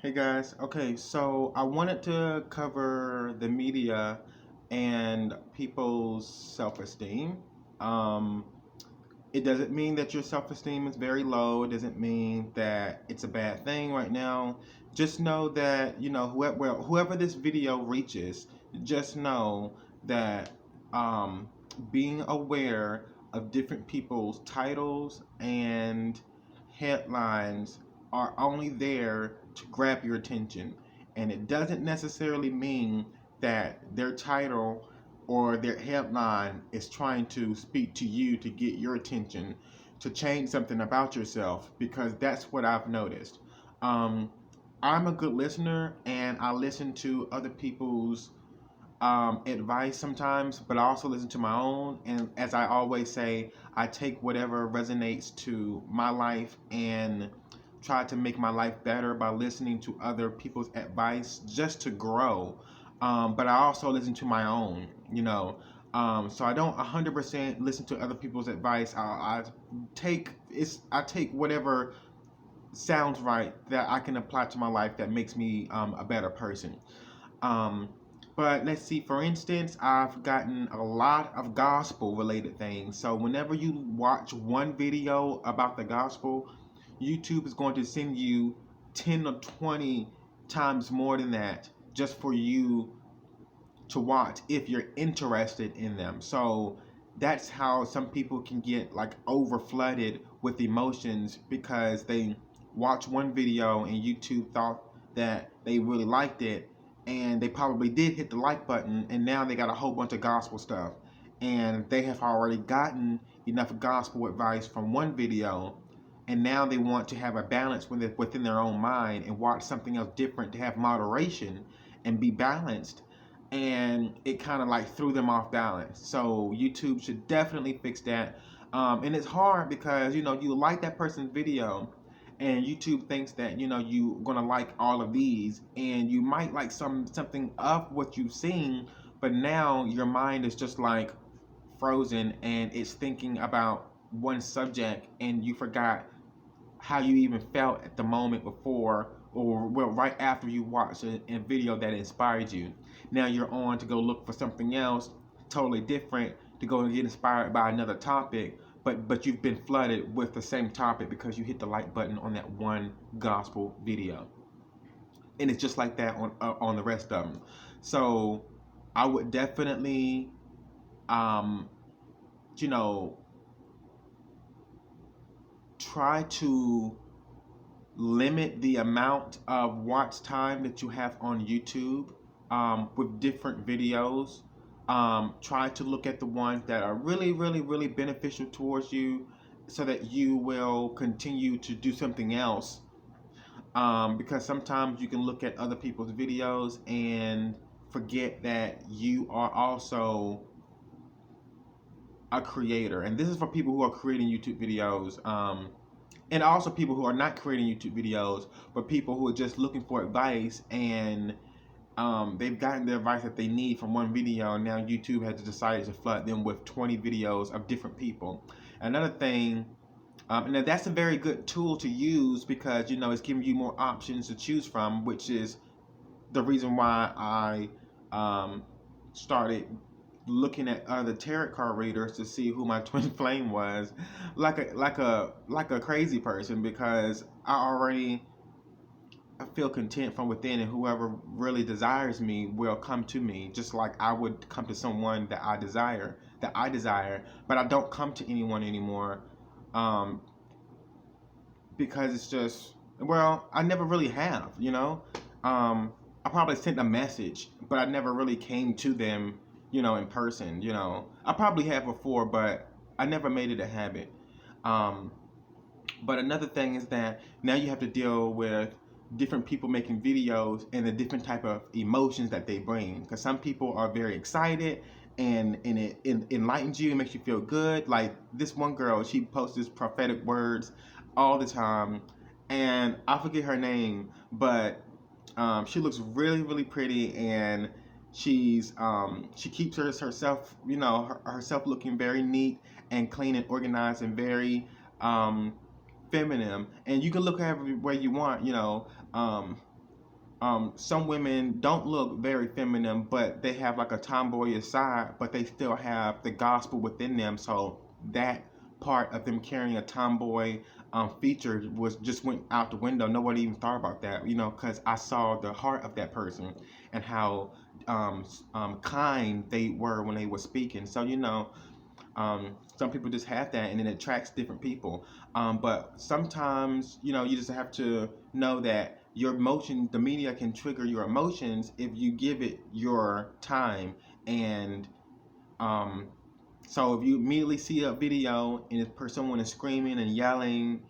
Hey guys, okay, so I wanted to cover the media and people's self-esteem. Um, it doesn't mean that your self-esteem is very low. It doesn't mean that it's a bad thing right now. Just know that, whoever this video reaches, just know that being aware of different people's titles and headlines are only there to grab your attention. And it doesn't necessarily mean that their title or their headline is trying to speak to you to get your attention to change something about yourself, because that's what I've noticed. Um, I'm a good listener and I listen to other people's advice sometimes, but I also listen to my own. And as I always say, I take whatever resonates to my life and try to make my life better by listening to other people's advice just to grow. But I also listen to my own, so I don't 100% listen to other people's advice. I take whatever sounds right that I can apply to my life that makes me a better person. Um, but let's see, for instance, I've gotten a lot of gospel related things. So whenever you watch one video about the gospel, YouTube is going to send you 10 or 20 times more than that just for you to watch if you're interested in them. So that's how some people can get like over flooded with emotions because they watch one video and YouTube thought that they really liked it, and they probably did hit the like button, and now they got a whole bunch of gospel stuff, and they have already gotten enough gospel advice from one video, and now they want to have a balance within their own mind and watch something else different to have moderation and be balanced, and it kind of like threw them off balance. So YouTube should definitely fix that. And it's hard because you like that person's video, and YouTube thinks that you're gonna like all of these, and you might like something of what you've seen, but now your mind is just like frozen and it's thinking about one subject, and you forgot how you even felt at the moment before, or well, right after you watched a video that inspired you. Now you're on to go look for something else totally different to go and get inspired by another topic, but you've been flooded with the same topic because you hit the like button on that one gospel video, and it's just like that on the rest of them. So I would definitely um you know try to limit the amount of watch time that you have on YouTube with different videos. Try to look at the ones that are really, really, really beneficial towards you so that you will continue to do something else. Because sometimes you can look at other people's videos and forget that you are also a creator. And this is for people who are creating YouTube videos. And also people who are not creating YouTube videos, but people who are just looking for advice, and they've gotten the advice that they need from one video, and now YouTube has decided to flood them with 20 videos of different people. Another thing, and that's a very good tool to use because it's giving you more options to choose from, which is the reason why I started looking at other tarot card readers to see who my twin flame was, like a crazy person, because I feel content from within, and whoever really desires me will come to me, just like I would come to someone that I desire, but I don't come to anyone anymore, um, because it's just, well, I never really have, I probably sent a message, but I never really came to them, in person, I probably have before, but I never made it a habit. Um, but another thing is that now you have to deal with different people making videos and the different type of emotions that they bring. Because some people are very excited, and it enlightens you and makes you feel good. Like this one girl, she posts this prophetic words all the time, and I forget her name, but she looks really, really pretty, and she keeps herself, herself looking very neat and clean and organized and very feminine. And you can look everywhere you want, some women don't look very feminine, but they have like a tomboyish side, but they still have the gospel within them. So that part of them carrying a tomboy feature was just went out the window. Nobody even thought about that, because I saw the heart of that person and how kind they were when they were speaking. So some people just have that, and it attracts different people. But sometimes, you just have to know that your emotion, the media can trigger your emotions if you give it your time. And um, so if you immediately see a video and someone is screaming and yelling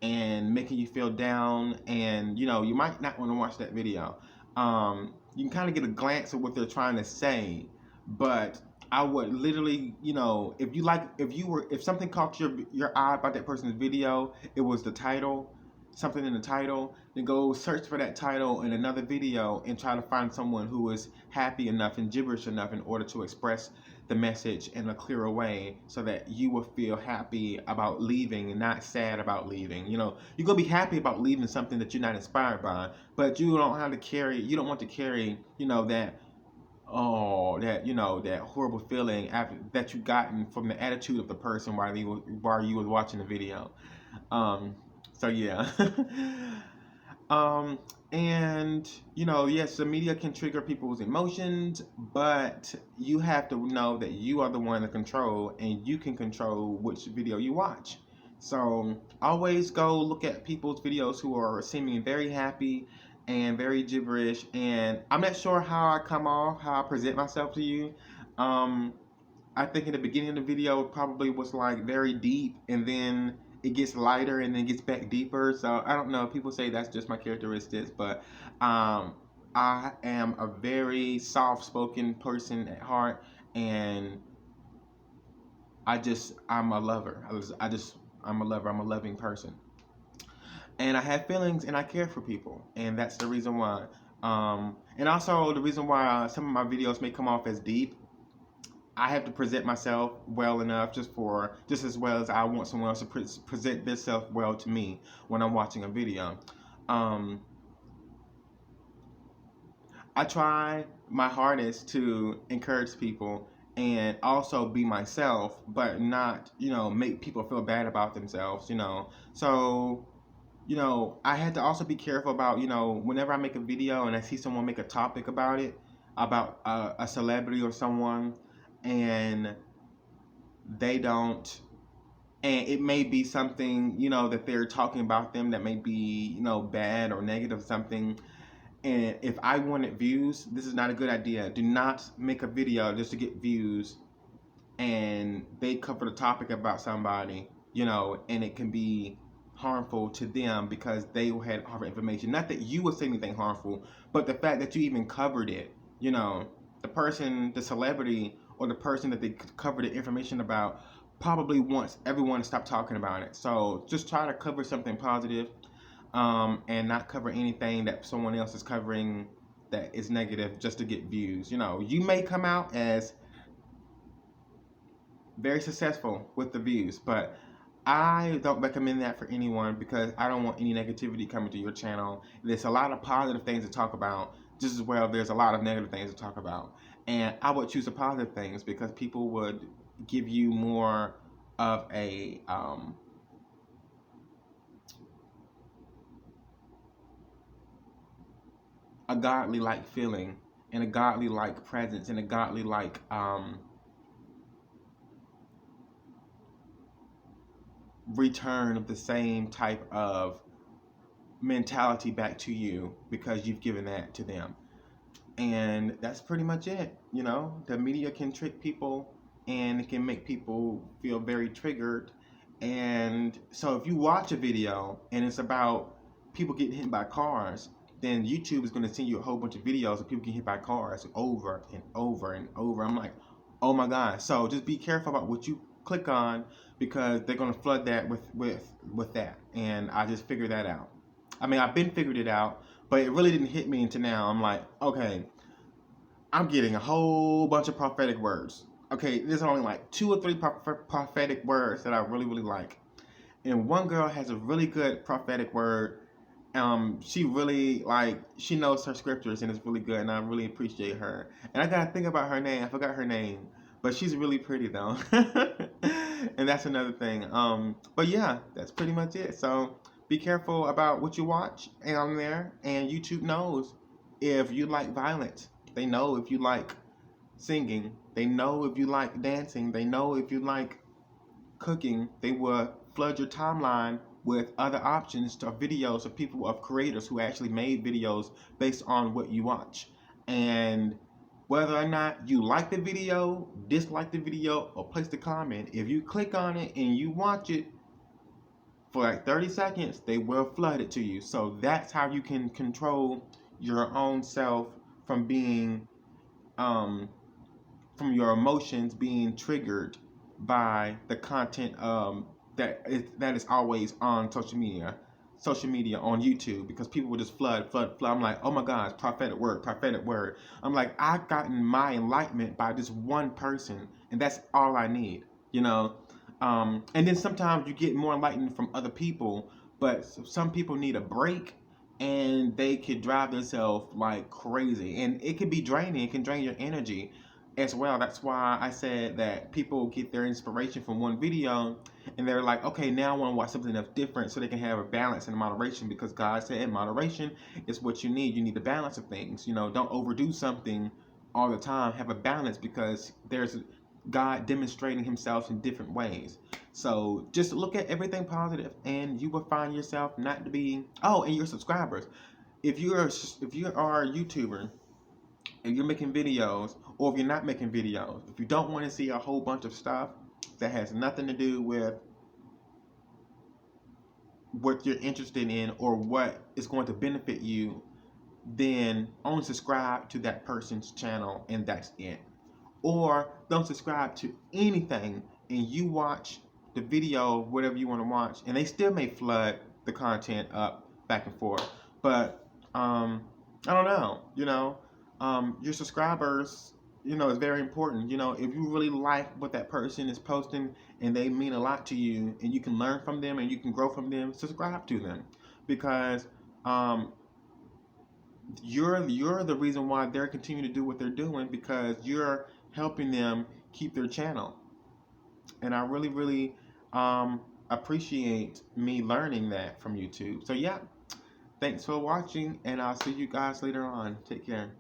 and making you feel down, and you might not want to watch that video. You can kind of get a glance at what they're trying to say, but I would literally, if something caught your eye about that person's video, it was the title, something in the title, then go search for that title in another video and try to find someone who is happy enough and gibberish enough in order to express the message in a clearer way, so that you will feel happy about leaving and not sad about leaving. You're gonna be happy about leaving something that you're not inspired by, but you don't want to carry, that horrible feeling that you gotten from the attitude of the person while you was watching the video. Um, so yeah. um, and yes, the media can trigger people's emotions, but you have to know that you are the one in control, and you can control which video you watch. So always go look at people's videos who are seeming very happy and very gibberish. And I'm not sure how I come off, how I present myself to you. Um, I think in the beginning of the video it probably was like very deep, and then it gets lighter and then gets back deeper. So I don't know. People say that's just my characteristics, but um, I am a very soft-spoken person at heart, and I'm a lover. I'm a lover. I'm a loving person, and I have feelings and I care for people, and that's the reason why. And also the reason why some of my videos may come off as deep. I have to present myself well enough, just as well as I want someone else to present themselves well to me when I'm watching a video. Um, I try my hardest to encourage people and also be myself, but not, make people feel bad about themselves. So I had to also be careful about, whenever I make a video and I see someone make a topic about it, about a celebrity or someone, and they don't, and it may be something, that they're talking about them that may be, bad or negative something. And if I wanted views, this is not a good idea. Do not make a video just to get views and they cover the topic about somebody, and it can be harmful to them because they had harmful information. Not that you would say anything harmful, but the fact that you even covered it, the person, the celebrity, or the person that they covered the information about probably wants everyone to stop talking about it. So just try to cover something positive, and not cover anything that someone else is covering that is negative just to get views. You may come out as very successful with the views, but I don't recommend that for anyone because I don't want any negativity coming to your channel. There's a lot of positive things to talk about, just as well there's a lot of negative things to talk about. And I would choose the positive things because people would give you more of a godly like feeling, and a godly like presence, and a godly like return of the same type of mentality back to you because you've given that to them. And that's pretty much it. The media can trick people, and it can make people feel very triggered. And so if you watch a video and it's about people getting hit by cars, then YouTube is going to send you a whole bunch of videos of people getting hit by cars over and over and over. I'm like, oh my God. So just be careful about what you click on, because they're going to flood that with that. And I just figured that out. I mean, I've been figured it out, but it really didn't hit me until now. I'm like, okay, I'm getting a whole bunch of prophetic words. Okay, there's only like 2 or 3 prophetic words that I really, really like. And one girl has a really good prophetic word, She really like she knows her scriptures and it's really good, and I really appreciate her. And I gotta think about her name. I forgot her name, but she's really pretty though. And that's another thing. But yeah, that's pretty much it. So be careful about what you watch on there, and YouTube knows if you like violence. They know if you like singing. They know if you like dancing. They know if you like cooking. They will flood your timeline with other options of videos of people, of creators who actually made videos based on what you watch. And whether or not you like the video, dislike the video, or place the comment, if you click on it and you watch it for like 30 seconds, they will flood it to you. So that's how you can control your own self from being um, from your emotions being triggered by the content that is always on social media on YouTube, because people will just flood. I'm like, oh my God, prophetic word, prophetic word. I'm like, I've gotten my enlightenment by this one person, and that's all I need, you know. And then sometimes you get more enlightened from other people, but some people need a break, and they could drive themselves like crazy, and it can be draining. It can drain your energy as well. That's why I said that people get their inspiration from one video and they're like, okay, now I want to watch something that's different so they can have a balance and moderation, because God said in moderation is what you need. You need the balance of things. You know, don't overdo something all the time. Have a balance, because there's God demonstrating himself in different ways. So just look at everything positive and you will find yourself not to be, oh, and your subscribers. If you are a YouTuber, if you're making videos, or if you're not making videos, if you don't want to see a whole bunch of stuff that has nothing to do with what you're interested in or what is going to benefit you, then only subscribe to that person's channel and that's it. Or don't subscribe to anything and you watch the video, whatever you want to watch, and they still may flood the content up back and forth. But I don't know, your subscribers, is very important. If you really like what that person is posting and they mean a lot to you and you can learn from them and you can grow from them, subscribe to them, because um, you're the reason why they're continuing to do what they're doing, because you're helping them keep their channel. And I really, really appreciate me learning that from YouTube. So yeah, thanks for watching, and I'll see you guys later on. Take care.